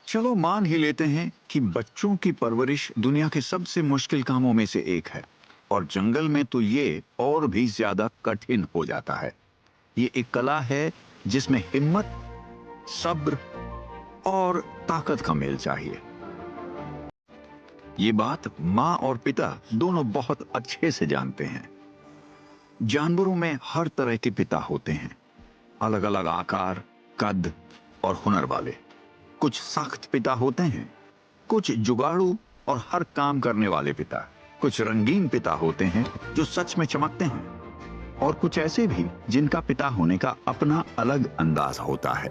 चलो मान ही लेते हैं कि बच्चों की परवरिश दुनिया के सबसे मुश्किल कामों में से एक है, और जंगल में तो ये और भी ज्यादा कठिन हो जाता है। ये एक कला है जिसमें हिम्मत, सब्र और ताकत का मेल चाहिए। ये बात माँ और पिता दोनों बहुत अच्छे से जानते हैं। जानवरों में हर तरह के पिता होते हैं, अलग अलग आकार, कद और हुनर वाले। कुछ सख्त पिता होते हैं, कुछ जुगाड़ू और हर काम करने वाले पिता। कुछ रंगीन पिता होते हैं जो सच में चमकते हैं, और कुछ ऐसे भी जिनका पिता होने का अपना अलग अंदाज होता है।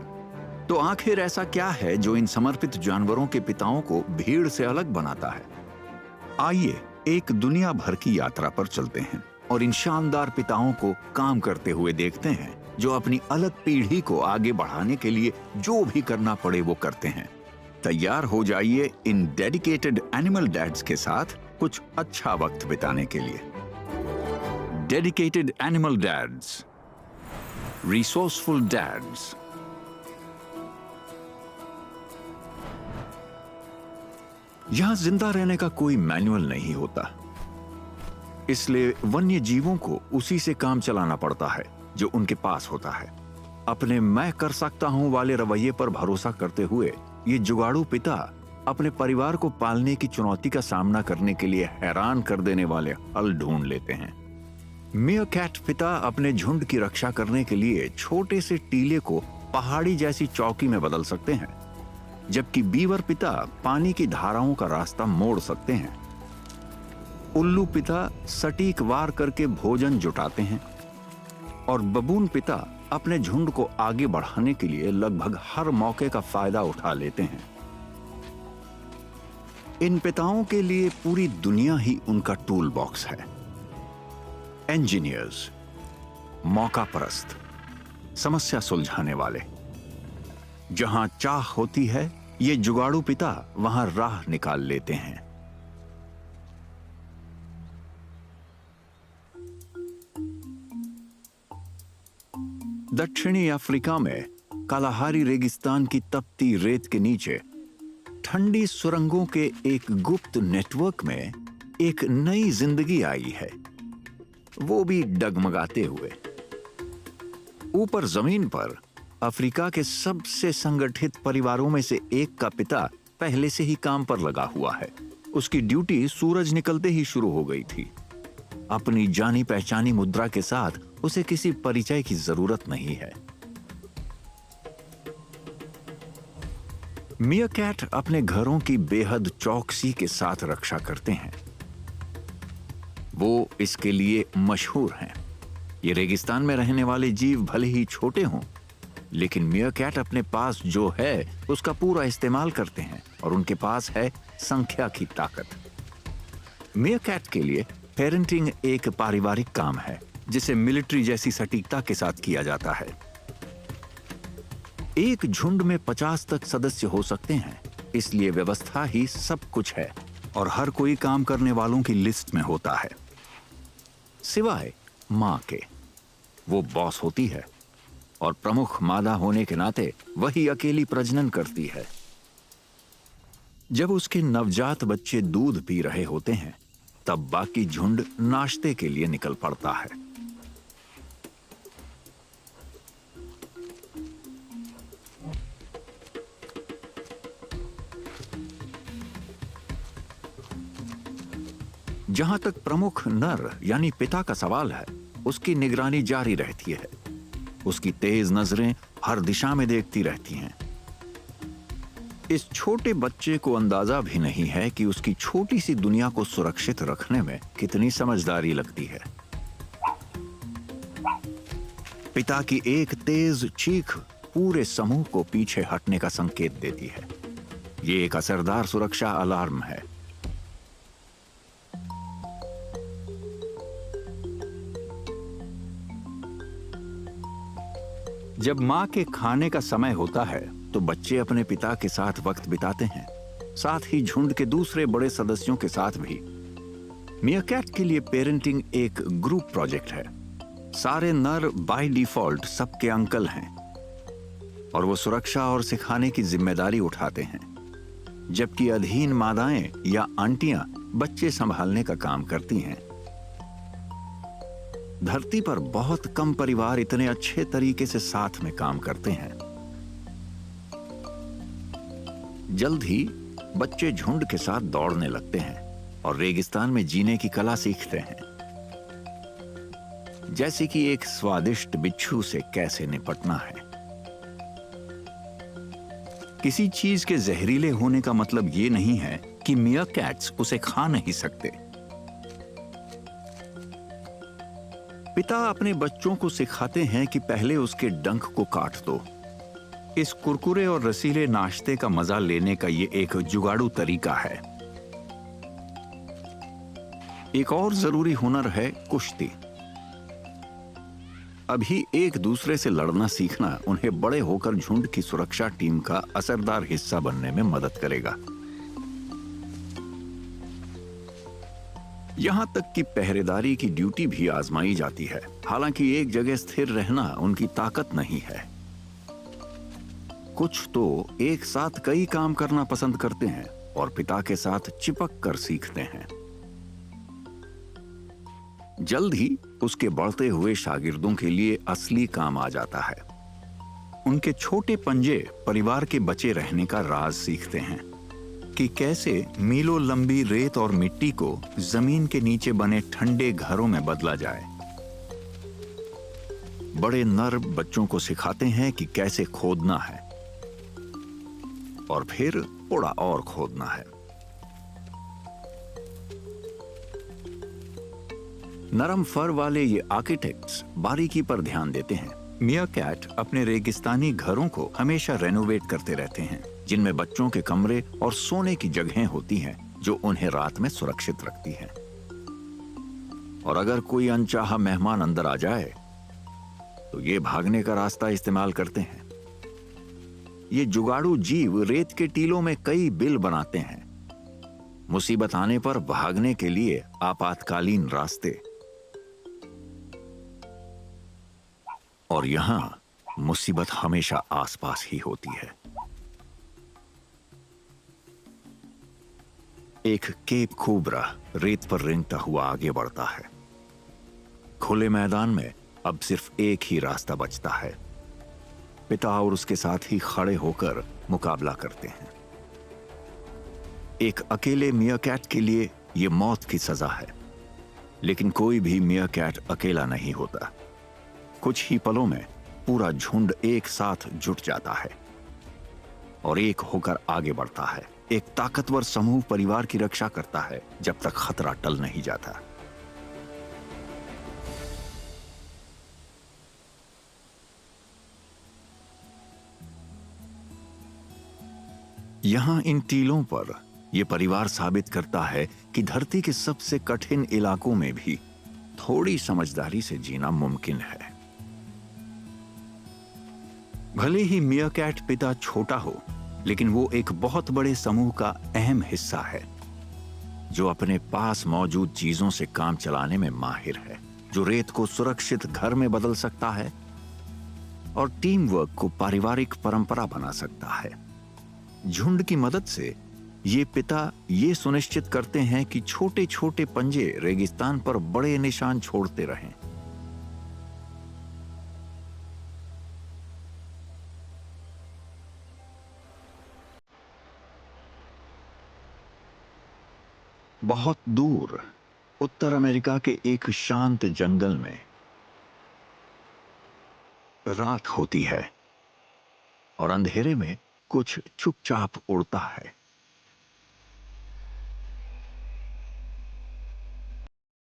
तो आखिर ऐसा क्या है जो इन समर्पित जानवरों के पिताओं को भीड़ से अलग बनाता है? आइए एक दुनिया भर की यात्रा पर चलते हैं और इन शानदार पिताओं को काम करते हुए देखते हैं, जो अपनी अलग पीढ़ी को आगे बढ़ाने के लिए जो भी करना पड़े वो करते हैं। तैयार हो जाइए इन डेडिकेटेड एनिमल डैड्स के साथ कुछ अच्छा वक्त बिताने के लिए। Dedicated animal dads, resourceful dads. यहां जिंदा रहने का कोई मैनुअल नहीं होता, इसलिए वन्य जीवों को उसी से काम चलाना पड़ता है जो उनके पास होता है। अपने मैं कर सकता हूं वाले रवैये पर भरोसा करते हुए ये जुगाड़ू पिता अपने परिवार को पालने की चुनौती का सामना करने के लिए हैरान कर देने वाले हल ढूंढ लेते हैं। मियाकैट पिता अपने झुंड की रक्षा करने के लिए छोटे से टीले को पहाड़ी जैसी चौकी में बदल सकते हैं, जबकि बीवर पिता पानी की धाराओं का रास्ता मोड़ सकते हैं। उल्लू पिता सटीक वार करके भोजन जुटाते हैं, और बबून पिता अपने झुंड को आगे बढ़ाने के लिए लगभग हर मौके का फायदा उठा लेते हैं। इन पिताओं के लिए पूरी दुनिया ही उनका टूल बॉक्स है। इंजीनियर्स, मौका परस्त, समस्या सुलझाने वाले। जहां चाह होती है, ये जुगाड़ू पिता वहां राह निकाल लेते हैं। दक्षिणी अफ्रीका में कालाहारी रेगिस्तान की तपती रेत के नीचे ठंडी सुरंगों के एक गुप्त नेटवर्क में एक नई जिंदगी आई है, वो भी डगमगाते हुए। ऊपर जमीन पर अफ्रीका के सबसे संगठित परिवारों में से एक का पिता पहले से ही काम पर लगा हुआ है। उसकी ड्यूटी सूरज निकलते ही शुरू हो गई थी। अपनी जानी पहचानी मुद्रा के साथ उसे किसी परिचय की जरूरत नहीं है। मियाकैट अपने घरों की बेहद चौकसी के साथ रक्षा करते हैं। वो इसके लिए मशहूर हैं। ये रेगिस्तान में रहने वाले जीव भले ही छोटे हों, लेकिन मियाकैट अपने पास जो है उसका पूरा इस्तेमाल करते हैं, और उनके पास है संख्या की ताकत। मियाकैट के लिए पेरेंटिंग एक पारिवारिक काम है, जिसे मिलिट्री जैसी सटीकता के साथ किया जाता है। एक झुंड में 50 तक सदस्य हो सकते हैं, इसलिए व्यवस्था ही सब कुछ है, और हर कोई काम करने वालों की लिस्ट में होता है, सिवाय मां के। वो बॉस होती है, और प्रमुख मादा होने के नाते वही अकेली प्रजनन करती है। जब उसके नवजात बच्चे दूध पी रहे होते हैं, तब बाकी झुंड नाश्ते के लिए निकल पड़ता है। जहां तक प्रमुख नर यानी पिता का सवाल है, उसकी निगरानी जारी रहती है। उसकी तेज नजरें हर दिशा में देखती रहती हैं। इस छोटे बच्चे को अंदाजा भी नहीं है कि उसकी छोटी सी दुनिया को सुरक्षित रखने में कितनी समझदारी लगती है। पिता की एक तेज चीख पूरे समूह को पीछे हटने का संकेत देती है। ये एक असरदार सुरक्षा अलार्म है। जब मां के खाने का समय होता है, तो बच्चे अपने पिता के साथ वक्त बिताते हैं, साथ ही झुंड के दूसरे बड़े सदस्यों के साथ भी। मियाकैट के लिए पेरेंटिंग एक ग्रुप प्रोजेक्ट है। सारे नर बाय डिफॉल्ट सबके अंकल हैं, और वो सुरक्षा और सिखाने की जिम्मेदारी उठाते हैं। जबकि अधीन मादाएं या आंटियां बच्चे संभालने का काम करती हैं। धरती पर बहुत कम परिवार इतने अच्छे तरीके से साथ में काम करते हैं। जल्द ही बच्चे झुंड के साथ दौड़ने लगते हैं और रेगिस्तान में जीने की कला सीखते हैं, जैसे कि एक स्वादिष्ट बिच्छू से कैसे निपटना है। किसी चीज के जहरीले होने का मतलब ये नहीं है कि मियाकैट्स उसे खा नहीं सकते। पिता अपने बच्चों को सिखाते हैं कि पहले उसके डंक को काट दो। इस कुरकुरे और रसीले नाश्ते का मजा लेने का ये एक जुगाड़ू तरीका है। एक और जरूरी हुनर है कुश्ती। अभी एक दूसरे से लड़ना सीखना उन्हें बड़े होकर झुंड की सुरक्षा टीम का असरदार हिस्सा बनने में मदद करेगा। यहां तक कि पहरेदारी की ड्यूटी भी आजमाई जाती है। हालांकि एक जगह स्थिर रहना उनकी ताकत नहीं है। कुछ तो एक साथ कई काम करना पसंद करते हैं और पिता के साथ चिपक कर सीखते हैं। जल्द ही उसके बढ़ते हुए शागिर्दों के लिए असली काम आ जाता है। उनके छोटे पंजे परिवार के बचे रहने का राज सीखते हैं कि कैसे मीलों लंबी रेत और मिट्टी को जमीन के नीचे बने ठंडे घरों में बदला जाए। बड़े नर बच्चों को सिखाते हैं कि कैसे खोदना है और फिर थोड़ा और खोदना है। नरम फर वाले ये आर्किटेक्ट्स बारीकी पर ध्यान देते हैं। मियाकैट अपने रेगिस्तानी घरों को हमेशा रेनोवेट करते रहते हैं, जिनमें बच्चों के कमरे और सोने की जगहें होती हैं जो उन्हें रात में सुरक्षित रखती हैं। और अगर कोई अनचाहा मेहमान अंदर आ जाए तो ये भागने का रास्ता इस्तेमाल करते हैं। ये जुगाड़ू जीव रेत के टीलों में कई बिल बनाते हैं, मुसीबत आने पर भागने के लिए आपातकालीन रास्ते। और यहां मुसीबत हमेशा आसपास ही होती है। एक केप कोबरा रेत पर रेंगता हुआ आगे बढ़ता है। खुले मैदान में अब सिर्फ एक ही रास्ता बचता है। पिता और उसके साथ ही खड़े होकर मुकाबला करते हैं। एक अकेले मियाकैट के लिए यह मौत की सजा है, लेकिन कोई भी मियाकैट अकेला नहीं होता। कुछ ही पलों में पूरा झुंड एक साथ जुट जाता है और एक होकर आगे बढ़ता है। एक ताकतवर समूह परिवार की रक्षा करता है जब तक खतरा टल नहीं जाता। यहां इन टीलों पर यह परिवार साबित करता है कि धरती के सबसे कठिन इलाकों में भी थोड़ी समझदारी से जीना मुमकिन है। भले ही मियाकैट पिता छोटा हो, लेकिन वो एक बहुत बड़े समूह का अहम हिस्सा है, जो अपने पास मौजूद चीजों से काम चलाने में माहिर है, जो रेत को सुरक्षित घर में बदल सकता है और टीम वर्क को पारिवारिक परंपरा बना सकता है। झुंड की मदद से ये पिता ये सुनिश्चित करते हैं कि छोटे छोटे पंजे रेगिस्तान पर बड़े निशान छोड़ते रहें। बहुत दूर उत्तर अमेरिका के एक शांत जंगल में रात होती है और अंधेरे में कुछ चुपचाप उड़ता है।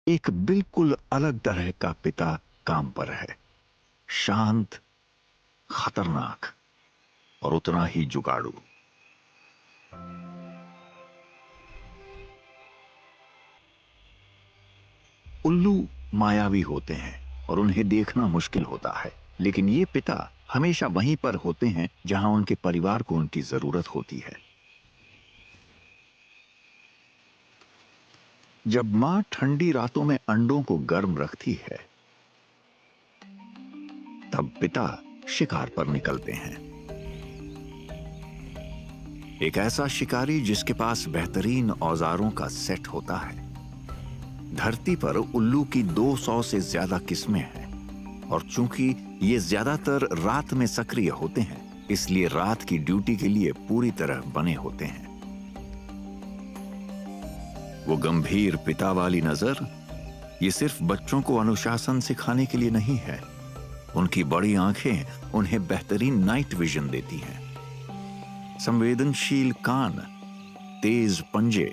एक बिल्कुल अलग तरह का पिता काम पर है, शांत, खतरनाक और उतना ही जुगाड़ू। उल्लू मायावी होते हैं और उन्हें देखना मुश्किल होता है, लेकिन ये पिता हमेशा वहीं पर होते हैं जहां उनके परिवार को उनकी जरूरत होती है। जब मां ठंडी रातों में अंडों को गर्म रखती है, तब पिता शिकार पर निकलते हैं। एक ऐसा शिकारी जिसके पास बेहतरीन औजारों का सेट होता है। धरती पर उल्लू की 200 से ज्यादा किस्में हैं और चूंकि ये ज्यादातर रात में सक्रिय होते हैं, इसलिए रात की ड्यूटी के लिए पूरी तरह बने होते हैं। वो गंभीर पिता वाली नजर, ये सिर्फ बच्चों को अनुशासन सिखाने के लिए नहीं है। उनकी बड़ी आंखें उन्हें बेहतरीन नाइट विजन देती हैं। संवेदनशील कान, तेज पंजे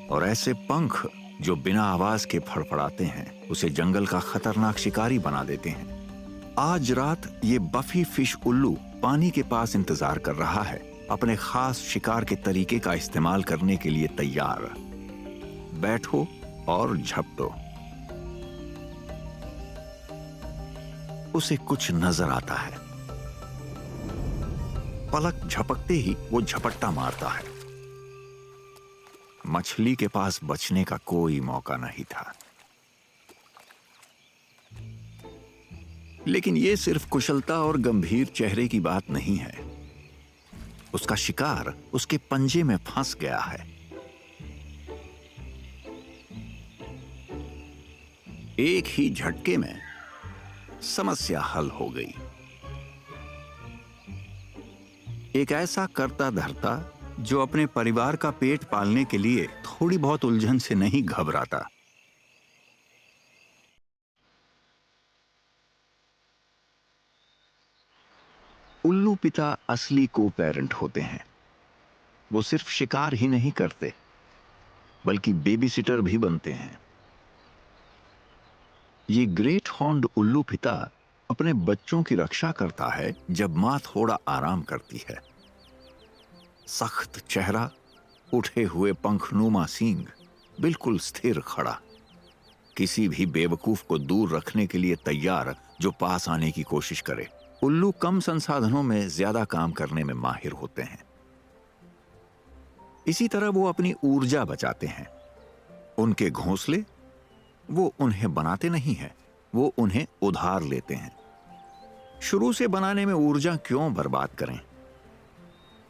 और ऐसे पंख जो बिना आवाज के फड़फड़ाते हैं, उसे जंगल का खतरनाक शिकारी बना देते हैं। आज रात ये बफी फिश उल्लू पानी के पास इंतजार कर रहा है, अपने खास शिकार के तरीके का इस्तेमाल करने के लिए तैयार। बैठो और झपटो। उसे कुछ नजर आता है। पलक झपकते ही वो झपट्टा मारता है। मछली के पास बचने का कोई मौका नहीं था। लेकिन ये सिर्फ कुशलता और गंभीर चेहरे की बात नहीं है। उसका शिकार उसके पंजे में फंस गया है। एक ही झटके में समस्या हल हो गई। एक ऐसा करता धरता जो अपने परिवार का पेट पालने के लिए थोड़ी बहुत उलझन से नहीं घबराता। उल्लू पिता असली को पेरेंट होते हैं। वो सिर्फ शिकार ही नहीं करते, बल्कि बेबी सिटर भी बनते हैं। ये ग्रेट हॉर्न्ड उल्लू पिता अपने बच्चों की रक्षा करता है जब मां थोड़ा आराम करती है। सख्त चेहरा, उठे हुए पंखनुमा सींग, बिल्कुल स्थिर खड़ा, किसी भी बेवकूफ को दूर रखने के लिए तैयार जो पास आने की कोशिश करे। उल्लू कम संसाधनों में ज्यादा काम करने में माहिर होते हैं। इसी तरह वो अपनी ऊर्जा बचाते हैं। उनके घोंसले वो उन्हें बनाते नहीं हैं, वो उन्हें उधार लेते हैं। शुरू से बनाने में ऊर्जा क्यों बर्बाद करें?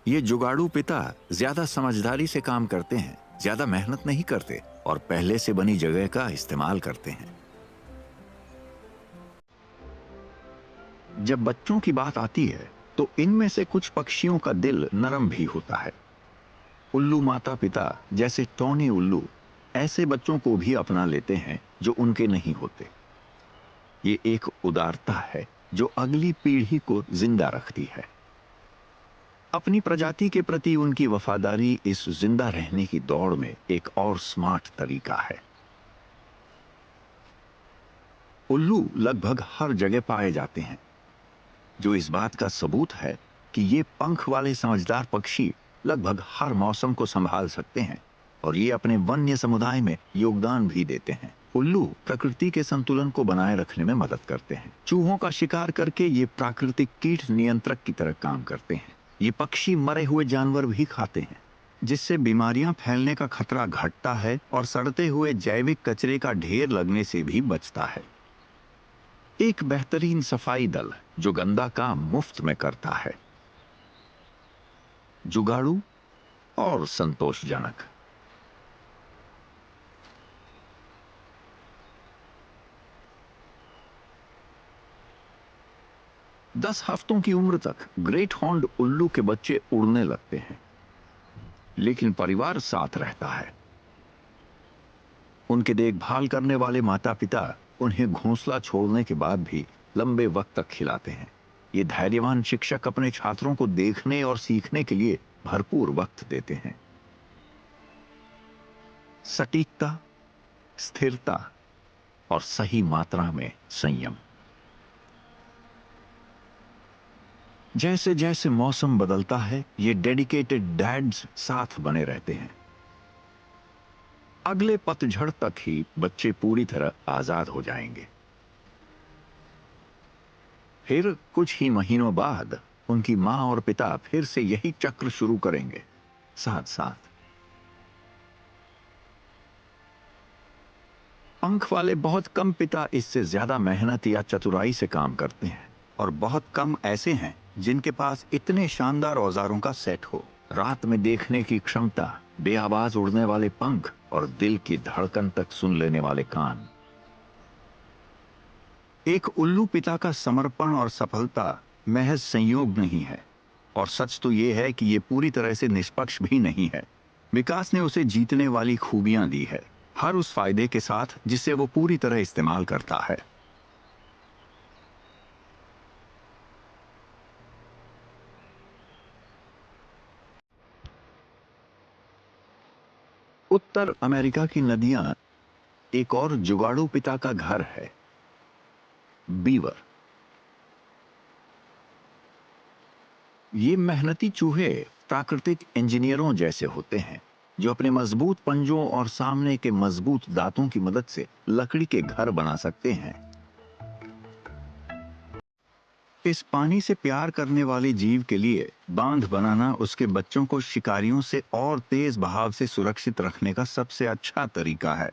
ये जुगाड़ू पिता ज्यादा समझदारी से काम करते हैं, ज्यादा मेहनत नहीं करते और पहले से बनी जगह का इस्तेमाल करते हैं। जब बच्चों की बात आती है तो इनमें से कुछ पक्षियों का दिल नरम भी होता है। उल्लू माता पिता जैसे टॉनी उल्लू ऐसे बच्चों को भी अपना लेते हैं जो उनके नहीं होते। ये एक उदारता है जो अगली पीढ़ी को जिंदा रखती है। अपनी प्रजाति के प्रति उनकी वफादारी इस जिंदा रहने की दौड़ में एक और स्मार्ट तरीका है। उल्लू लगभग हर जगह पाए जाते हैं, जो इस बात का सबूत है कि ये पंख वाले समझदार पक्षी लगभग हर मौसम को संभाल सकते हैं और ये अपने वन्य समुदाय में योगदान भी देते हैं। उल्लू प्रकृति के संतुलन को बनाए रखने में मदद करते हैं। चूहों का शिकार करके ये प्राकृतिक कीट नियंत्रक की तरह काम करते हैं। ये पक्षी मरे हुए जानवर भी खाते हैं, जिससे बीमारियां फैलने का खतरा घटता है और सड़ते हुए जैविक कचरे का ढेर लगने से भी बचता है। एक बेहतरीन सफाई दल जो गंदा काम मुफ्त में करता है। जुगाड़ू और संतोषजनक। 10 हफ्तों की उम्र तक ग्रेट हॉर्न्ड उल्लू के बच्चे उड़ने लगते हैं, लेकिन परिवार साथ रहता है। उनके देखभाल करने वाले माता पिता उन्हें घोंसला छोड़ने के बाद भी लंबे वक्त तक खिलाते हैं। ये धैर्यवान शिक्षक अपने छात्रों को देखने और सीखने के लिए भरपूर वक्त देते हैं। सटीकता, स्थिरता और सही मात्रा में संयम। जैसे जैसे मौसम बदलता है, ये डेडिकेटेड डैड्स साथ बने रहते हैं। अगले पतझड़ तक ही बच्चे पूरी तरह आजाद हो जाएंगे। फिर कुछ ही महीनों बाद उनकी मां और पिता फिर से यही चक्र शुरू करेंगे, साथ साथ। पंख वाले बहुत कम पिता इससे ज्यादा मेहनत या चतुराई से काम करते हैं और बहुत कम ऐसे हैं जिनके पास इतने शानदार औजारों का सेट हो, रात में देखने की क्षमता, बेआवाज उड़ने वाले पंख और दिल की धड़कन तक सुन लेने वाले कान। एक उल्लू पिता का समर्पण और सफलता महज संयोग नहीं है, और सच तो यह है कि यह पूरी तरह से निष्पक्ष भी नहीं है। विकास ने उसे जीतने वाली खूबियां दी है, हर उस फायदे के साथ जिसे वो पूरी तरह इस्तेमाल करता है। उत्तर अमेरिका की नदियां एक और जुगाड़ू पिता का घर है, बीवर। ये मेहनती चूहे प्राकृतिक इंजीनियरों जैसे होते हैं, जो अपने मजबूत पंजों और सामने के मजबूत दांतों की मदद से लकड़ी के घर बना सकते हैं। इस पानी से प्यार करने वाले जीव के लिए बांध बनाना उसके बच्चों को शिकारियों से और तेज बहाव से सुरक्षित रखने का सबसे अच्छा तरीका है।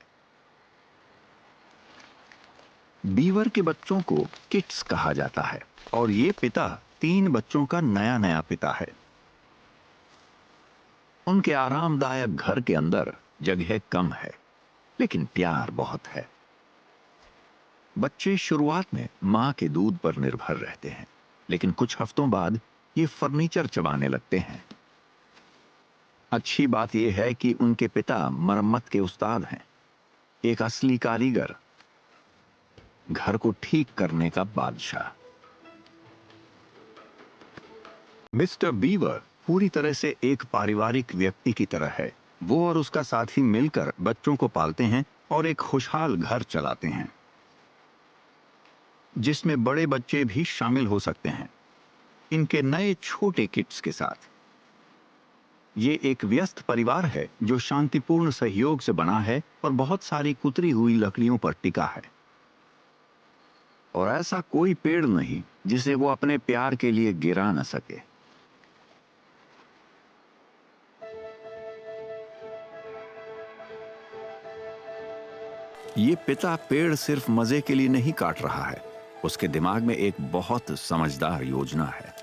बीवर के बच्चों को किट्स कहा जाता है, और ये पिता 3 बच्चों का नया नया पिता है। उनके आरामदायक घर के अंदर जगह कम है, लेकिन प्यार बहुत है। बच्चे शुरुआत में मां के दूध पर निर्भर रहते हैं, लेकिन कुछ हफ्तों बाद ये फर्नीचर चबाने लगते हैं। अच्छी बात यह है कि उनके पिता मरम्मत के उस्ताद हैं, एक असली कारीगर, घर को ठीक करने का बादशाह। मिस्टर बीवर पूरी तरह से एक पारिवारिक व्यक्ति की तरह है। वो और उसका साथी मिलकर बच्चों को पालते हैं और एक खुशहाल घर चलाते हैं, जिसमें बड़े बच्चे भी शामिल हो सकते हैं, इनके नए छोटे किट्स के साथ। ये एक व्यस्त परिवार है जो शांतिपूर्ण सहयोग से बना है और बहुत सारी कुतरी हुई लकड़ियों पर टिका है। और ऐसा कोई पेड़ नहीं जिसे वो अपने प्यार के लिए गिरा न सके। ये पिता पेड़ सिर्फ मजे के लिए नहीं काट रहा है, उसके दिमाग में एक बहुत समझदार योजना है।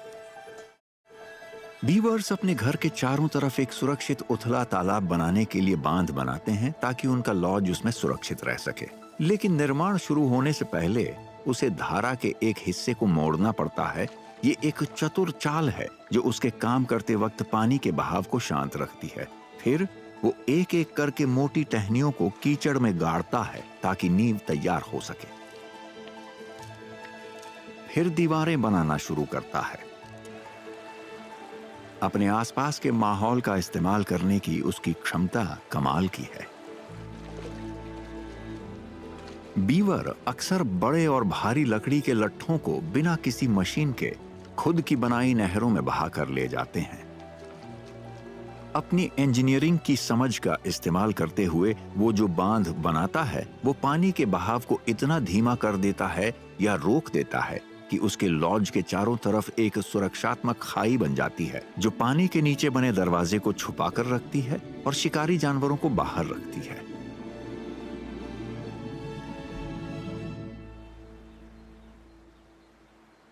बीवर्स अपने घर के चारों तरफ एक सुरक्षित उथला तालाब बनाने के लिए बांध बनाते हैं, ताकि उनका लॉज उसमें सुरक्षित रह सके। लेकिन निर्माण शुरू होने से पहले उसे धारा के एक हिस्से को मोड़ना पड़ता है। ये एक चतुर चाल है जो उसके काम करते वक्त पानी के बहाव को शांत रखती है। फिर वो एक एक करके मोटी टहनियों को कीचड़ में गाड़ता है ताकि नींव तैयार हो सके। फिर दीवारें बनाना शुरू करता है। अपने आसपास के माहौल का इस्तेमाल करने की उसकी क्षमता कमाल की है। बीवर अक्सर बड़े और भारी लकड़ी के लट्ठों को बिना किसी मशीन के खुद की बनाई नहरों में बहाकर ले जाते हैं। अपनी इंजीनियरिंग की समझ का इस्तेमाल करते हुए वो जो बांध बनाता है, वो पानी के बहाव को इतना धीमा कर देता है या रोक देता है कि उसके लॉज के चारों तरफ एक सुरक्षात्मक खाई बन जाती है, जो पानी के नीचे बने दरवाजे को छुपा कर रखती है और शिकारी जानवरों को बाहर रखती है।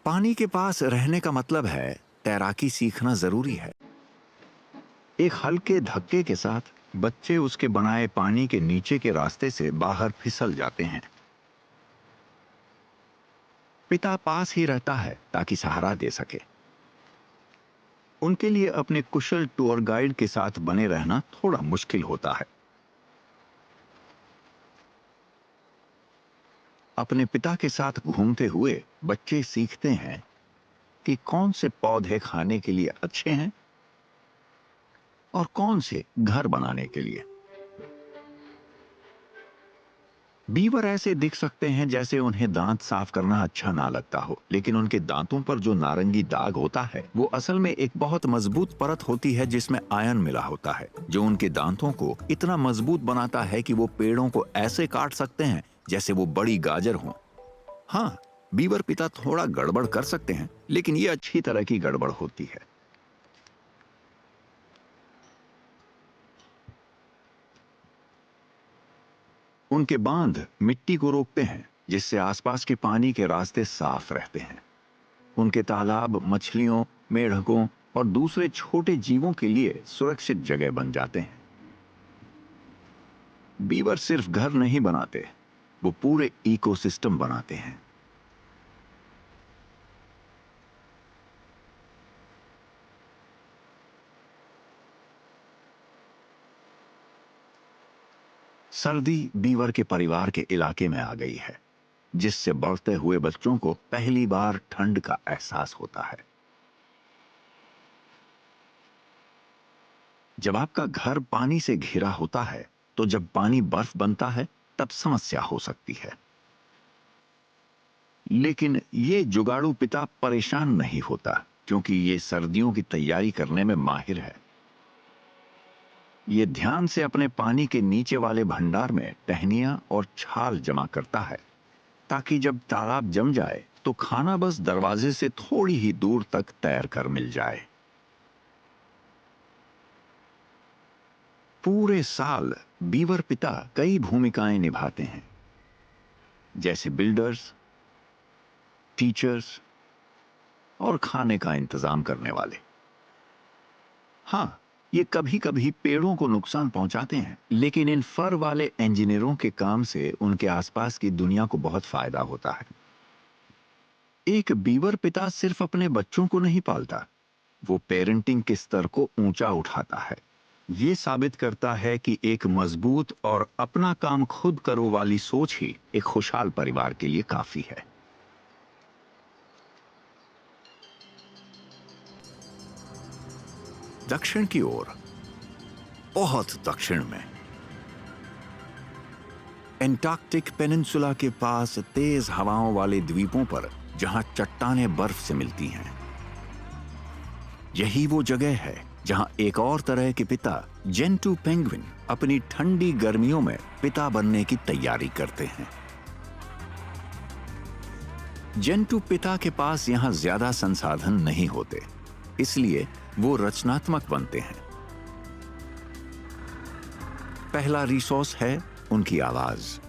पानी के पास रहने का मतलब है तैराकी सीखना जरूरी है। एक हल्के धक्के के साथ बच्चे उसके बनाए पानी के नीचे के रास्ते से बाहर फिसल जाते हैं। पिता पास ही रहता है ताकि सहारा दे सके। उनके लिए अपने कुशल टूर गाइड के साथ बने रहना थोड़ा मुश्किल होता है। अपने पिता के साथ घूमते हुए बच्चे सीखते हैं कि कौन से पौधे खाने के लिए अच्छे हैं और कौन से घर बनाने के लिए। बीवर ऐसे दिख सकते हैं जैसे उन्हें दांत साफ करना अच्छा ना लगता हो, लेकिन उनके दांतों पर जो नारंगी दाग होता है वो असल में एक बहुत मजबूत परत होती है जिसमें आयरन मिला होता है, जो उनके दांतों को इतना मजबूत बनाता है कि वो पेड़ों को ऐसे काट सकते हैं जैसे वो बड़ी गाजर हों। हाँ, बीवर पिता थोड़ा गड़बड़ कर सकते हैं, लेकिन ये अच्छी तरह की गड़बड़ होती है। उनके बांध मिट्टी को रोकते हैं, जिससे आसपास के पानी के रास्ते साफ रहते हैं। उनके तालाब मछलियों, मेढकों और दूसरे छोटे जीवों के लिए सुरक्षित जगह बन जाते हैं। बीवर सिर्फ घर नहीं बनाते, वो पूरे इकोसिस्टम बनाते हैं। सर्दी बीवर के परिवार के इलाके में आ गई है, जिससे बढ़ते हुए बच्चों को पहली बार ठंड का एहसास होता है। जब आपका घर पानी से घिरा होता है, तो जब पानी बर्फ बनता है, तब समस्या हो सकती है। लेकिन ये जुगाड़ू पिता परेशान नहीं होता, क्योंकि ये सर्दियों की तैयारी करने में माहिर है। ये ध्यान से अपने पानी के नीचे वाले भंडार में टहनियां और छाल जमा करता है, ताकि जब तालाब जम जाए तो खाना बस दरवाजे से थोड़ी ही दूर तक तैर कर मिल जाए। पूरे साल बीवर पिता कई भूमिकाएं निभाते हैं, जैसे बिल्डर्स, टीचर्स और खाने का इंतजाम करने वाले। हाँ, ये कभी कभी पेड़ों को नुकसान पहुंचाते हैं, लेकिन इन फर वाले इंजीनियरों के काम से उनके आसपास की दुनिया को बहुत फायदा होता है। एक बीवर पिता सिर्फ अपने बच्चों को नहीं पालता, वो पेरेंटिंग के स्तर को ऊंचा उठाता है। ये साबित करता है कि एक मजबूत और अपना काम खुद करो वाली सोच ही एक खुशहाल परिवार के लिए काफी है। दक्षिण की ओर, बहुत दक्षिण में, एंटार्कटिक पेनिनसुला के पास तेज हवाओं वाले द्वीपों पर, जहां चट्टानें बर्फ से मिलती हैं, यही वो जगह है जहां एक और तरह के पिता, जेंटू पेंगुइन, अपनी ठंडी गर्मियों में पिता बनने की तैयारी करते हैं। जेंटू पिता के पास यहां ज्यादा संसाधन नहीं होते, इसलिए वो रचनात्मक बनते हैं। पहला रिसोर्स है उनकी आवाज,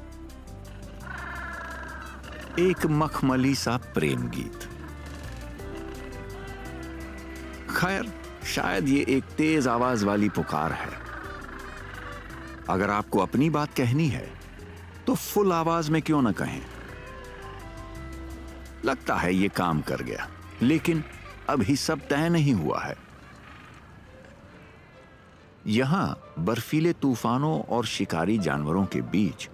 एक मखमली सा प्रेम गीत। खैर, शायद ये एक तेज आवाज वाली पुकार है। अगर आपको अपनी बात कहनी है, तो फुल आवाज में क्यों न कहें। लगता है ये काम कर गया, लेकिन अभी सब तय नहीं हुआ है। यहां बर्फीले तूफानों और शिकारी जानवरों के बीच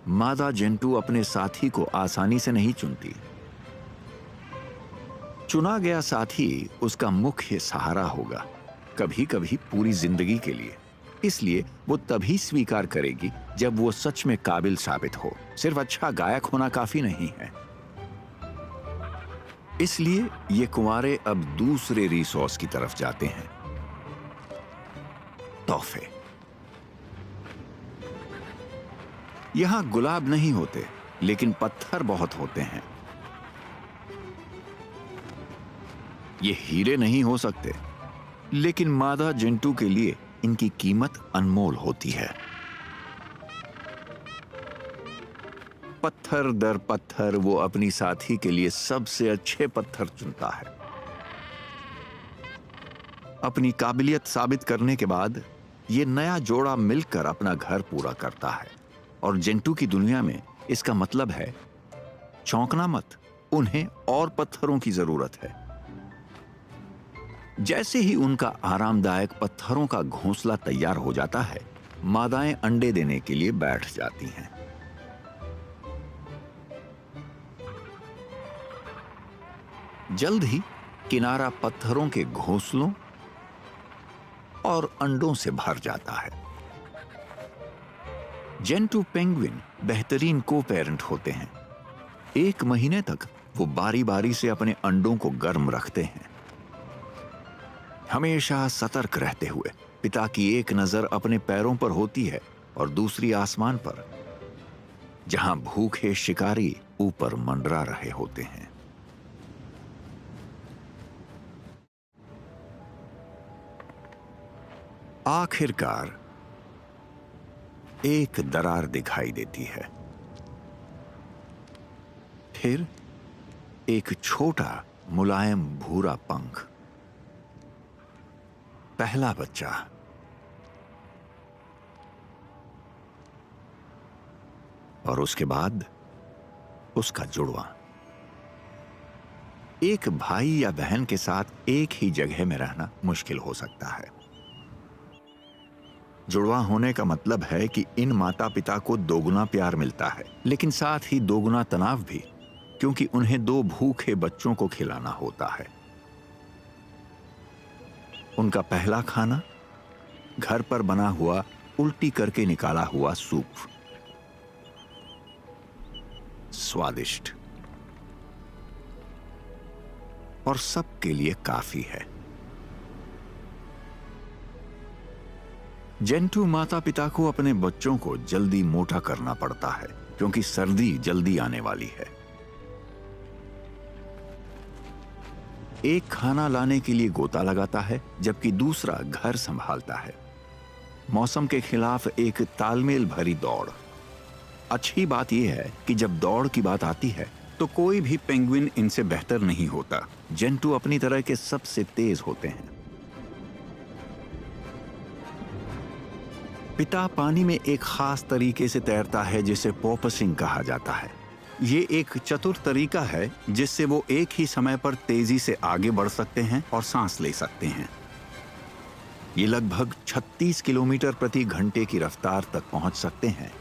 मादा जेंटू अपने साथी को आसानी से नहीं चुनती। चुना गया साथी उसका मुख्य सहारा होगा, कभी कभी पूरी जिंदगी के लिए। इसलिए वो तभी स्वीकार करेगी जब वो सच में काबिल साबित हो। सिर्फ अच्छा गायक होना काफी नहीं है। इसलिए ये कुंवारे अब दूसरे रिसोर्स की तरफ जाते हैं, तोहफे। यहां गुलाब नहीं होते, लेकिन पत्थर बहुत होते हैं। ये हीरे नहीं हो सकते, लेकिन मादा जेंटू के लिए इनकी कीमत अनमोल होती है। पत्थर दर पत्थर वो अपनी साथी के लिए सबसे अच्छे पत्थर चुनता है। अपनी काबिलियत साबित करने के बाद ये नया जोड़ा मिलकर अपना घर पूरा करता है। और जेंटू की दुनिया में इसका मतलब है, चौंकना मत, उन्हें और पत्थरों की जरूरत है। जैसे ही उनका आरामदायक पत्थरों का घोंसला तैयार हो जाता है, मादाएं अंडे देने के लिए बैठ जाती हैं। जल्द ही किनारा पत्थरों के घोंसलों और अंडों से भर जाता है। जेंटू पेंगुइन बेहतरीन को पेरेंट होते हैं। 1 महीने तक वो बारी बारी से अपने अंडों को गर्म रखते हैं, हमेशा सतर्क रहते हुए। पिता की एक नजर अपने पैरों पर होती है और दूसरी आसमान पर, जहां भूखे शिकारी ऊपर मंडरा रहे होते हैं। आखिरकार एक दरार दिखाई देती है। फिर एक छोटा मुलायम भूरा पंख, पहला बच्चा। और उसके बाद उसका जुड़वा। एक भाई या बहन के साथ एक ही जगह में रहना मुश्किल हो सकता है। जुड़वा होने का मतलब है कि इन माता पिता को दोगुना प्यार मिलता है, लेकिन साथ ही दोगुना तनाव भी, क्योंकि उन्हें दो भूखे बच्चों को खिलाना होता है। उनका पहला खाना घर पर बना हुआ उल्टी करके निकाला हुआ सूप, स्वादिष्ट और सबके लिए काफी है। जेंटू माता पिता को अपने बच्चों को जल्दी मोटा करना पड़ता है, क्योंकि सर्दी जल्दी आने वाली है। एक खाना लाने के लिए गोता लगाता है, जबकि दूसरा घर संभालता है। मौसम के खिलाफ एक तालमेल भरी दौड़। अच्छी बात यह है कि जब दौड़ की बात आती है तो कोई भी पेंगुइन इनसे बेहतर नहीं होता। जेंटू अपनी तरह के सबसे तेज होते हैं। पिता पानी में एक खास तरीके से तैरता है, जिसे पोर्पोइसिंग कहा जाता है। ये एक चतुर तरीका है जिससे वो एक ही समय पर तेजी से आगे बढ़ सकते हैं और सांस ले सकते हैं। ये लगभग 36 किलोमीटर प्रति घंटे की रफ्तार तक पहुंच सकते हैं।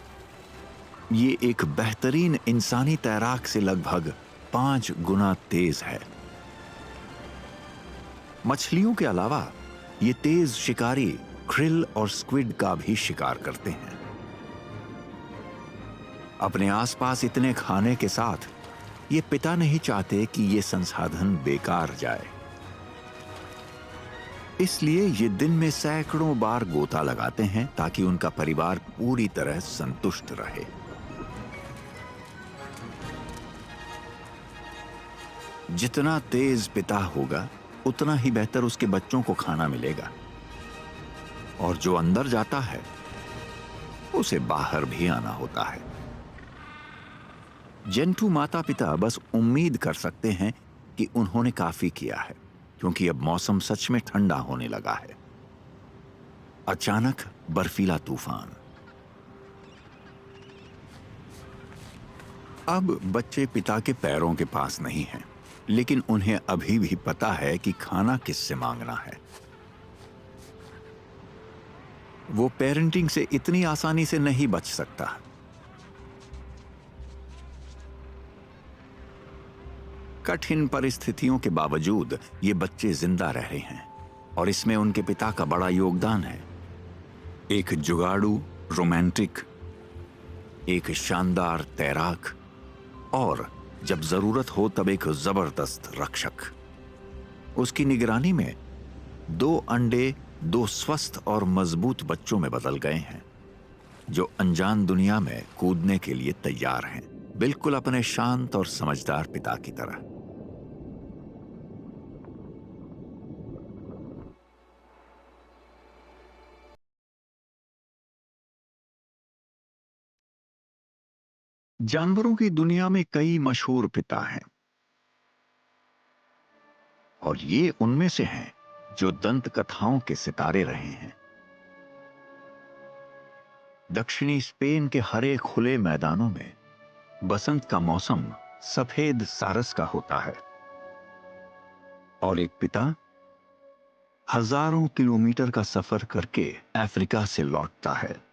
ये एक बेहतरीन इंसानी तैराक से लगभग 5 गुना तेज है। मछलियों के अलावा ये तेज शिकारी क्रिल और स्क्विड का भी शिकार करते हैं। अपने आसपास इतने खाने के साथ ये पिता नहीं चाहते कि ये संसाधन बेकार जाए, इसलिए ये दिन में सैकड़ों बार गोता लगाते हैं ताकि उनका परिवार पूरी तरह संतुष्ट रहे। जितना तेज पिता होगा उतना ही बेहतर उसके बच्चों को खाना मिलेगा, और जो अंदर जाता है उसे बाहर भी आना होता है। जेंटू माता पिता बस उम्मीद कर सकते हैं कि उन्होंने काफी किया है, क्योंकि अब मौसम सच में ठंडा होने लगा है। अचानक बर्फीला तूफान। अब बच्चे पिता के पैरों के पास नहीं हैं, लेकिन उन्हें अभी भी पता है कि खाना किससे मांगना है। वो पेरेंटिंग से इतनी आसानी से नहीं बच सकता। कठिन परिस्थितियों के बावजूद ये बच्चे जिंदा रह रहे हैं, और इसमें उनके पिता का बड़ा योगदान है। एक जुगाड़ू रोमांटिक, एक शानदार तैराक, और जब जरूरत हो तब एक जबरदस्त रक्षक। उसकी निगरानी में 2 अंडे 2 स्वस्थ और मजबूत बच्चों में बदल गए हैं, जो अनजान दुनिया में कूदने के लिए तैयार हैं, बिल्कुल अपने शांत और समझदार पिता की तरह। जानवरों की दुनिया में कई मशहूर पिता हैं, और ये उनमें से हैं जो दंत कथाओं के सितारे रहे हैं। दक्षिणी स्पेन के हरे खुले मैदानों में बसंत का मौसम सफेद सारस का होता है, और एक पिता हजारों किलोमीटर का सफर करके अफ्रीका से लौटता है।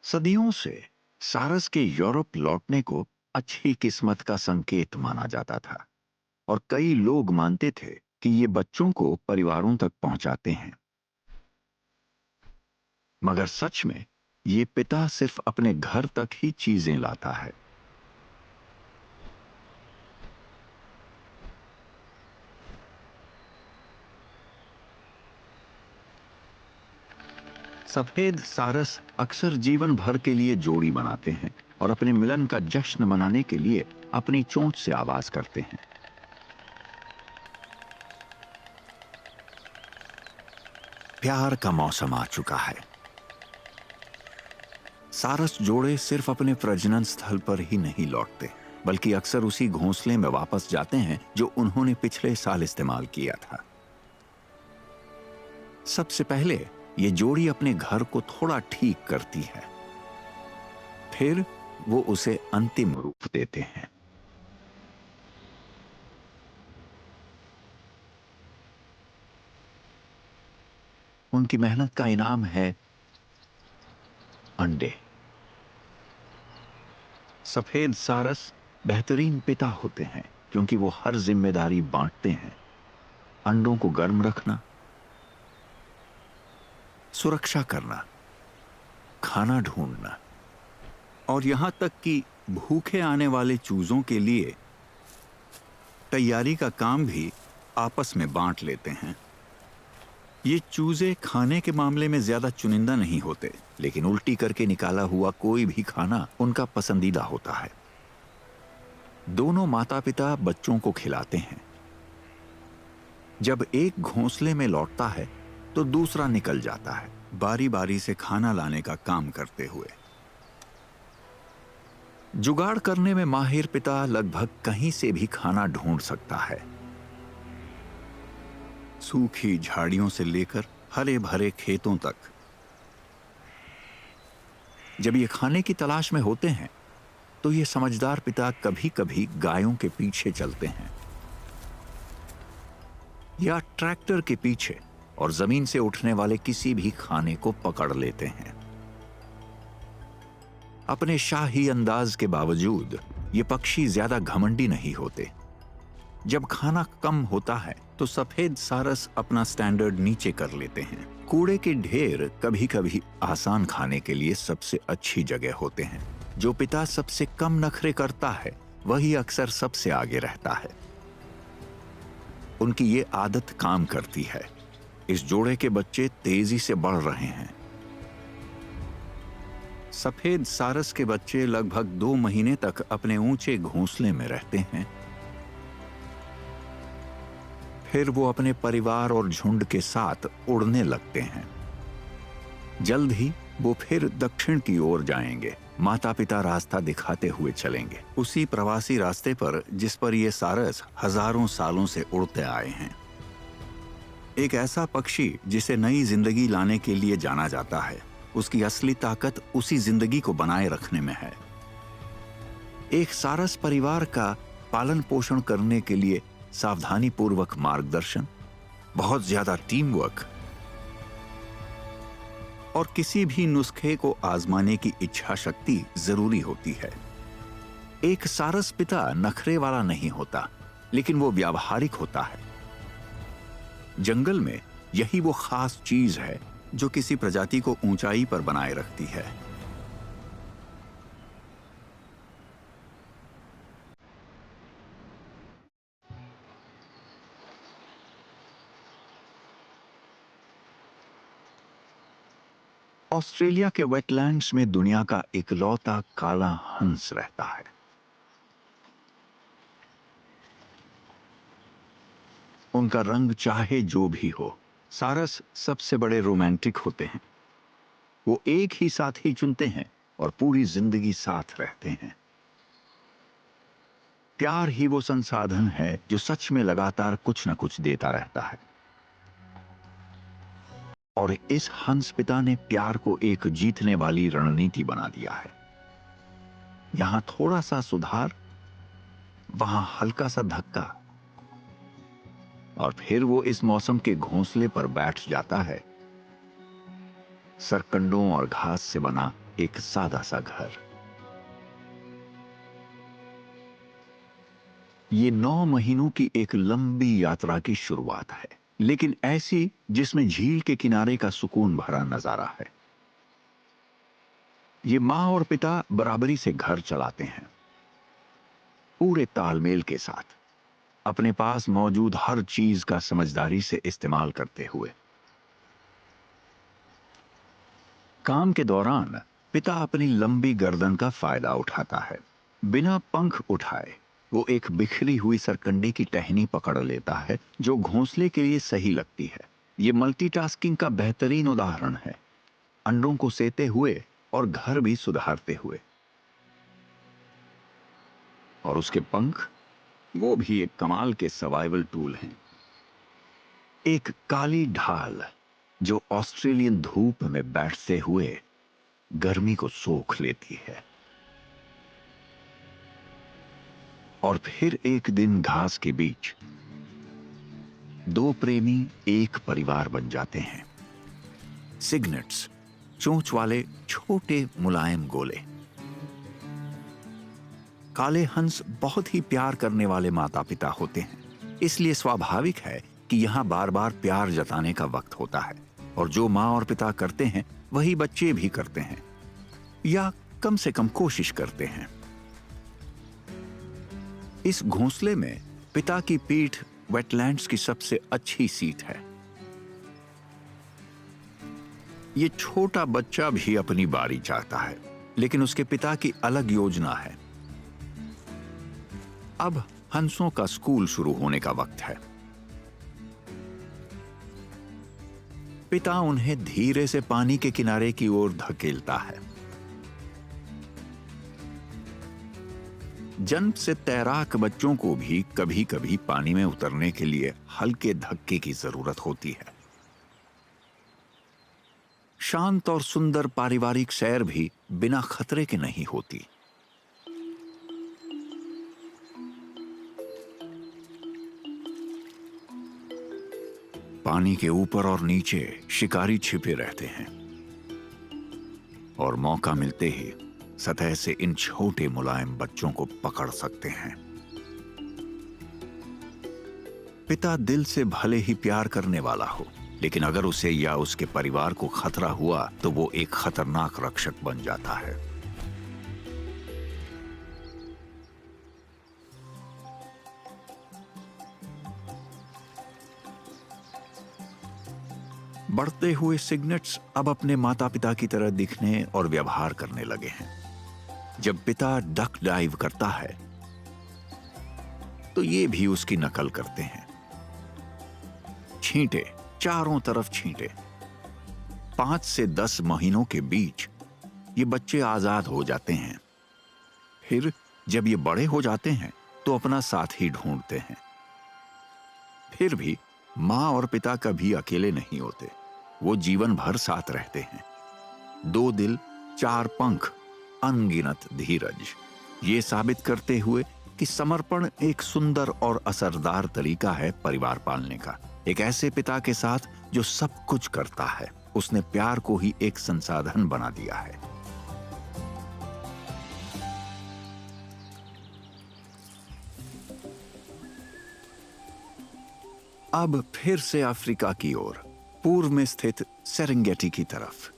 सदियों से सारस के यूरोप लौटने को अच्छी किस्मत का संकेत माना जाता था, और कई लोग मानते थे कि ये बच्चों को परिवारों तक पहुंचाते हैं। मगर सच में ये पिता सिर्फ अपने घर तक ही चीजें लाता है। सफेद सारस अक्सर जीवन भर के लिए जोड़ी बनाते हैं, और अपने मिलन का जश्न मनाने के लिए अपनी चोंच से आवाज करते हैं। प्यार का मौसम आ चुका है। सारस जोड़े सिर्फ अपने प्रजनन स्थल पर ही नहीं लौटते, बल्कि अक्सर उसी घोंसले में वापस जाते हैं जो उन्होंने पिछले साल इस्तेमाल किया था। सबसे पहले ये जोड़ी अपने घर को थोड़ा ठीक करती है, फिर वो उसे अंतिम रूप देते हैं। उनकी मेहनत का इनाम है अंडे। सफेद सारस बेहतरीन पिता होते हैं क्योंकि वो हर जिम्मेदारी बांटते हैं। अंडों को गर्म रखना, सुरक्षा करना, खाना ढूंढना और यहां तक कि भूखे आने वाले चूजों के लिए तैयारी का काम भी आपस में बांट लेते हैं। ये चूजे खाने के मामले में ज्यादा चुनिंदा नहीं होते, लेकिन उल्टी करके निकाला हुआ कोई भी खाना उनका पसंदीदा होता है। दोनों माता पिता बच्चों को खिलाते हैं। जब एक घोंसले में लौटता है तो दूसरा निकल जाता है, बारी बारी से खाना लाने का काम करते हुए। जुगाड़ करने में माहिर पिता लगभग कहीं से भी खाना ढूंढ सकता है, सूखी झाड़ियों से लेकर हरे भरे खेतों तक। जब ये खाने की तलाश में होते हैं तो ये समझदार पिता कभी कभी गायों के पीछे चलते हैं या ट्रैक्टर के पीछे और जमीन से उठने वाले किसी भी खाने को पकड़ लेते हैं। अपने शाही अंदाज के बावजूद ये पक्षी ज्यादा घमंडी नहीं होते। जब खाना कम होता है तो सफेद सारस अपना स्टैंडर्ड नीचे कर लेते हैं। कूड़े के ढेर कभी कभी आसान खाने के लिए सबसे अच्छी जगह होते हैं। जो पिता सबसे कम नखरे करता है वही अक्सर सबसे आगे रहता है। उनकी ये आदत काम करती है। इस जोड़े के बच्चे तेजी से बढ़ रहे हैं। सफेद सारस के बच्चे लगभग 2 महीने तक अपने ऊंचे घोंसले में रहते हैं। फिर वो अपने परिवार और झुंड के साथ उड़ने लगते हैं। जल्द ही वो फिर दक्षिण की ओर जाएंगे। माता पिता रास्ता दिखाते हुए चलेंगे, उसी प्रवासी रास्ते पर जिस पर ये सारस हजारों सालों से उड़ते आए हैं। एक ऐसा पक्षी जिसे नई जिंदगी लाने के लिए जाना जाता है, उसकी असली ताकत उसी जिंदगी को बनाए रखने में है। एक सारस परिवार का पालन पोषण करने के लिए सावधानी पूर्वक मार्गदर्शन, बहुत ज्यादा टीम वर्क और किसी भी नुस्खे को आजमाने की इच्छा शक्ति जरूरी होती है। एक सारस पिता नखरे वाला नहीं होता, लेकिन वो व्यावहारिक होता है। जंगल में यही वो खास चीज है जो किसी प्रजाति को ऊंचाई पर बनाए रखती है। ऑस्ट्रेलिया के वेटलैंड्स में दुनिया का इकलौता काला हंस रहता है। उनका रंग चाहे जो भी हो, सारस सबसे बड़े रोमांटिक होते हैं। वो एक ही साथी चुनते हैं और पूरी जिंदगी साथ रहते हैं। प्यार ही वो संसाधन है जो सच में लगातार कुछ न कुछ देता रहता है। और इस हंस पिता ने प्यार को एक जीतने वाली रणनीति बना दिया है। यहां थोड़ा सा सुधार, वहां हल्का सा धक्का, और फिर वो इस मौसम के घोंसले पर बैठ जाता है। सरकंडों और घास से बना एक सादा सा घर। ये 9 महीनों की एक लंबी यात्रा की शुरुआत है, लेकिन ऐसी जिसमें झील के किनारे का सुकून भरा नजारा है। ये मां और पिता बराबरी से घर चलाते हैं, पूरे तालमेल के साथ, अपने पास मौजूद हर चीज का समझदारी से इस्तेमाल करते हुए। काम के दौरान पिता अपनी लंबी गर्दन का फायदा उठाता है। बिना पंख उठाए वो एक बिखरी हुई सरकंडी की टहनी पकड़ लेता है जो घोंसले के लिए सही लगती है। ये मल्टीटास्किंग का बेहतरीन उदाहरण है। अंडों को सेते हुए और घर भी सुधारते हुए। और उसके पंख, वो भी एक कमाल के सर्वाइवल टूल हैं। एक काली ढाल जो ऑस्ट्रेलियन धूप में बैठते हुए गर्मी को सोख लेती है। और फिर एक दिन घास के बीच दो प्रेमी एक परिवार बन जाते हैं। सिग्नेट्स, चोंच वाले छोटे मुलायम गोले। काले हंस बहुत ही प्यार करने वाले माता पिता होते हैं, इसलिए स्वाभाविक है कि यहां बार बार प्यार जताने का वक्त होता है, और जो माँ और पिता करते हैं वही बच्चे भी करते हैं, या कम से कम कोशिश करते हैं। इस घोंसले में पिता की पीठ वेटलैंड्स की सबसे अच्छी सीट है। ये छोटा बच्चा भी अपनी बारी चाहता है, लेकिन उसके पिता की अलग योजना है। अब हंसों का स्कूल शुरू होने का वक्त है। पिता उन्हें धीरे से पानी के किनारे की ओर धकेलता है। जन्म से तैराक बच्चों को भी कभी कभी पानी में उतरने के लिए हल्के धक्के की जरूरत होती है। शांत और सुंदर पारिवारिक सैर भी बिना खतरे के नहीं होती। पानी के ऊपर और नीचे शिकारी छिपे रहते हैं, और मौका मिलते ही सतह से इन छोटे मुलायम बच्चों को पकड़ सकते हैं। पिता दिल से भले ही प्यार करने वाला हो, लेकिन अगर उसे या उसके परिवार को खतरा हुआ तो वो एक खतरनाक रक्षक बन जाता है। बढ़ते हुए सिग्नेट्स अब अपने माता पिता की तरह दिखने और व्यवहार करने लगे हैं। जब पिता डक डाइव करता है तो ये भी उसकी नकल करते हैं। छींटे, चारों तरफ छींटे। 5 से 10 महीनों के बीच ये बच्चे आजाद हो जाते हैं। फिर जब ये बड़े हो जाते हैं तो अपना साथी ढूंढते हैं। फिर भी मां और पिता कभी अकेले नहीं होते, वो जीवन भर साथ रहते हैं। 2 दिल, 4 पंख, अनगिनत धीरज, ये साबित करते हुए कि समर्पण एक सुंदर और असरदार तरीका है परिवार पालने का। एक ऐसे पिता के साथ जो सब कुछ करता है, उसने प्यार को ही एक संसाधन बना दिया है। अब फिर से अफ्रीका की ओर, पूर्व में स्थित सेरेंगेटी की तरफ।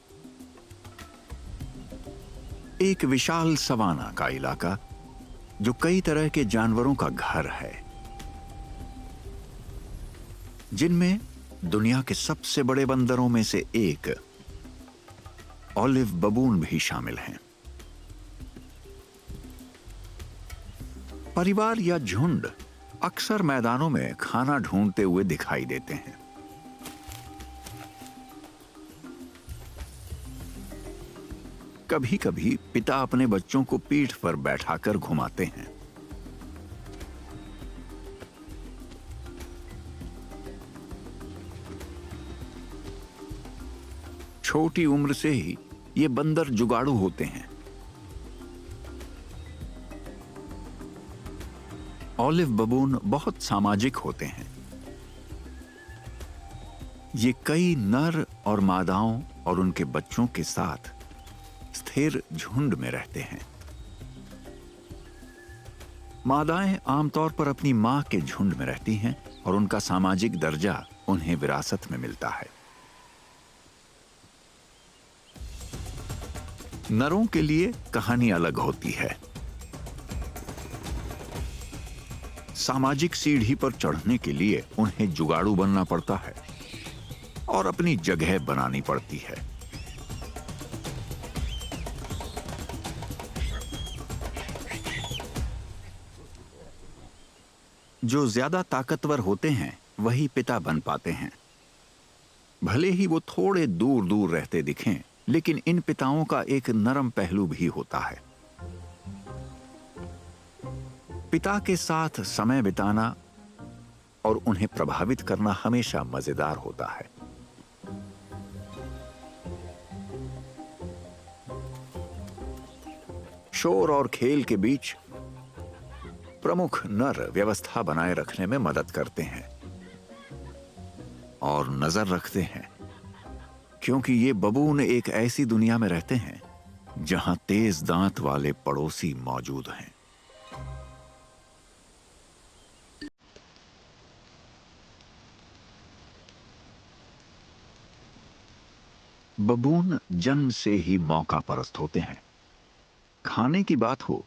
एक विशाल सवाना का इलाका जो कई तरह के जानवरों का घर है, जिनमें दुनिया के सबसे बड़े बंदरों में से एक ऑलिव बबून भी शामिल हैं। परिवार या झुंड अक्सर मैदानों में खाना ढूंढते हुए दिखाई देते हैं। कभी कभी पिता अपने बच्चों को पीठ पर बैठाकर घुमाते हैं। छोटी उम्र से ही ये बंदर जुगाड़ू होते हैं। ऑलिव बबून बहुत सामाजिक होते हैं। ये कई नर और मादाओं और उनके बच्चों के साथ स्थिर झुंड में रहते हैं। मादाएं आमतौर पर अपनी मां के झुंड में रहती हैं और उनका सामाजिक दर्जा उन्हें विरासत में मिलता है। नरों के लिए कहानी अलग होती है। सामाजिक सीढ़ी पर चढ़ने के लिए उन्हें जुगाड़ू बनना पड़ता है और अपनी जगह बनानी पड़ती है। जो ज्यादा ताकतवर होते हैं वही पिता बन पाते हैं। भले ही वो थोड़े दूर दूर रहते दिखें, लेकिन इन पिताओं का एक नरम पहलू भी होता है। पिता के साथ समय बिताना और उन्हें प्रभावित करना हमेशा मजेदार होता है। शोर और खेल के बीच प्रमुख नर व्यवस्था बनाए रखने में मदद करते हैं और नजर रखते हैं, क्योंकि ये बबून एक ऐसी दुनिया में रहते हैं जहां तेज दांत वाले पड़ोसी मौजूद हैं। बबून जन्म से ही मौका परस्त होते हैं। खाने की बात हो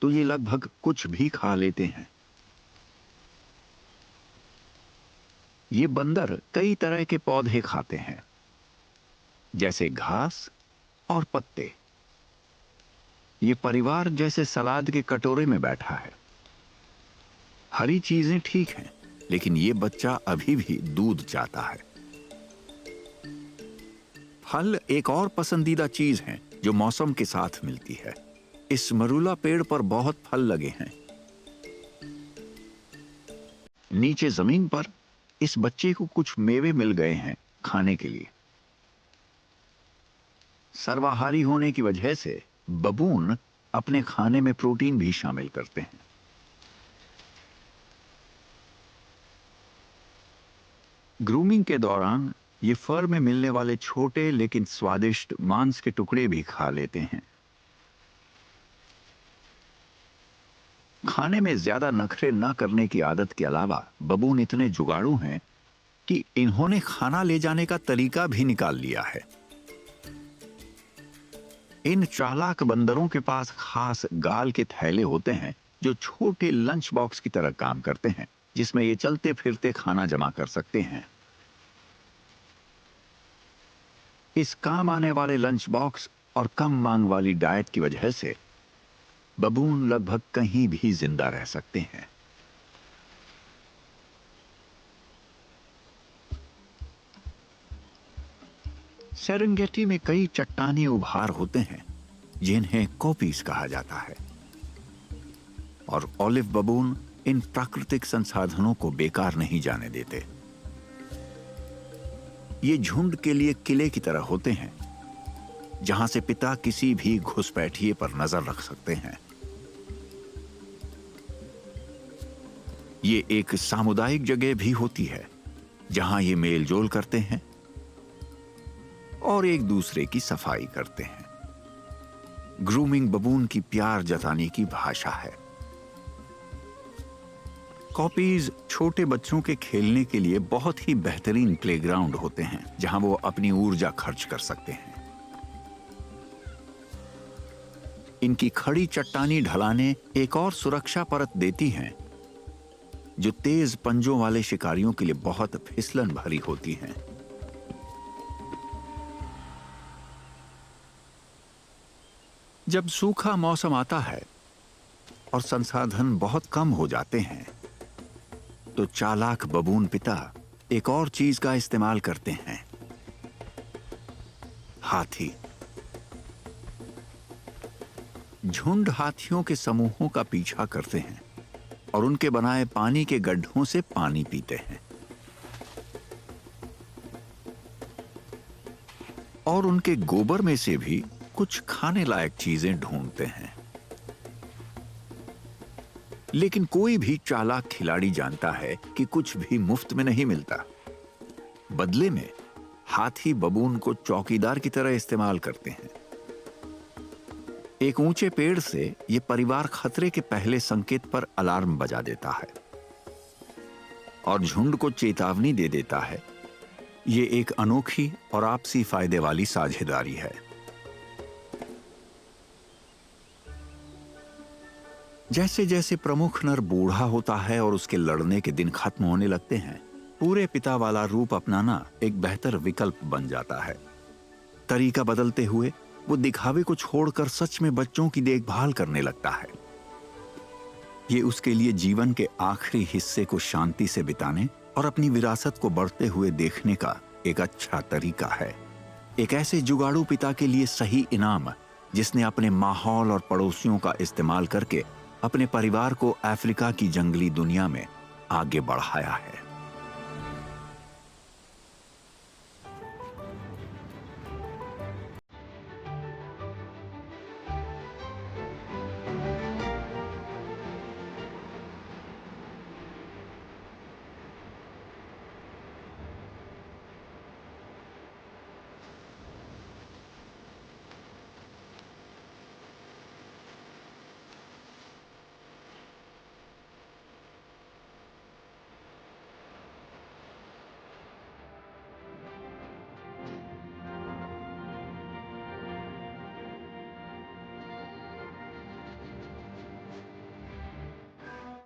तो ये लगभग कुछ भी खा लेते हैं। ये बंदर कई तरह के पौधे खाते हैं, जैसे घास और पत्ते। ये परिवार जैसे सलाद के कटोरे में बैठा है। हरी चीजें ठीक हैं, लेकिन ये बच्चा अभी भी दूध चाहता है। फल एक और पसंदीदा चीज है जो मौसम के साथ मिलती है। इस मरूला पेड़ पर बहुत फल लगे हैं। नीचे जमीन पर इस बच्चे को कुछ मेवे मिल गए हैं खाने के लिए। सर्वाहारी होने की वजह से बबून अपने खाने में प्रोटीन भी शामिल करते हैं। ग्रूमिंग के दौरान ये फर में मिलने वाले छोटे लेकिन स्वादिष्ट मांस के टुकड़े भी खा लेते हैं। खाने में ज्यादा नखरे न करने की आदत के अलावा बबून इतने जुगाड़ू हैं कि इन्होंने खाना ले जाने का तरीका भी निकाल लिया है। इन चालाक बंदरों के पास खास गाल के थैले होते हैं जो छोटे लंच बॉक्स की तरह काम करते हैं, जिसमें ये चलते फिरते खाना जमा कर सकते हैं। इस काम आने वाले लंच बॉक्स और कम मांग वाली डाइट की वजह से बबून लगभग कहीं भी जिंदा रह सकते हैं। सेरेंगेटी में कई चट्टानी उभार होते हैं जिन्हें कॉपीज कहा जाता है, और ऑलिव बबून इन प्राकृतिक संसाधनों को बेकार नहीं जाने देते। ये झुंड के लिए किले की तरह होते हैं जहां से पिता किसी भी घुसपैठिए पर नजर रख सकते हैं। ये एक सामुदायिक जगह भी होती है जहां ये मेल जोल करते हैं और एक दूसरे की सफाई करते हैं। ग्रूमिंग बबून की प्यार जताने की भाषा है। कॉपीज छोटे बच्चों के खेलने के लिए बहुत ही बेहतरीन प्लेग्राउंड होते हैं जहां वो अपनी ऊर्जा खर्च कर सकते हैं। इनकी खड़ी चट्टानी ढलानें एक और सुरक्षा परत देती हैं जो तेज पंजों वाले शिकारियों के लिए बहुत फिसलन भरी होती हैं। जब सूखा मौसम आता है और संसाधन बहुत कम हो जाते हैं तो चालाक बबून पिता एक और चीज का इस्तेमाल करते हैं, हाथी। झुंड हाथियों के समूहों का पीछा करते हैं और उनके बनाए पानी के गड्ढों से पानी पीते हैं और उनके गोबर में से भी कुछ खाने लायक चीजें ढूंढते हैं। लेकिन कोई भी चालाक खिलाड़ी जानता है कि कुछ भी मुफ्त में नहीं मिलता। बदले में हाथी बबून को चौकीदार की तरह इस्तेमाल करते हैं। एक ऊंचे पेड़ से यह परिवार खतरे के पहले संकेत पर अलार्म बजा देता है और झुंड को चेतावनी दे देता है। यह एक अनोखी और आपसी फायदे वाली साझेदारी है। जैसे जैसे प्रमुख नर बूढ़ा होता है और उसके लड़ने के दिन खत्म होने लगते हैं, पूरे पिता वाला रूप अपनाना एक बेहतर विकल्प बन जाता है। तरीका बदलते हुए वो दिखावे को छोड़कर सच में बच्चों की देखभाल करने लगता है। ये उसके लिए जीवन के आखिरी हिस्से को शांति से बिताने और अपनी विरासत को बढ़ते हुए देखने का एक अच्छा तरीका है। एक ऐसे जुगाड़ू पिता के लिए सही इनाम जिसने अपने माहौल और पड़ोसियों का इस्तेमाल करके अपने परिवार को अफ्रीका की जंगली दुनिया में आगे बढ़ाया है।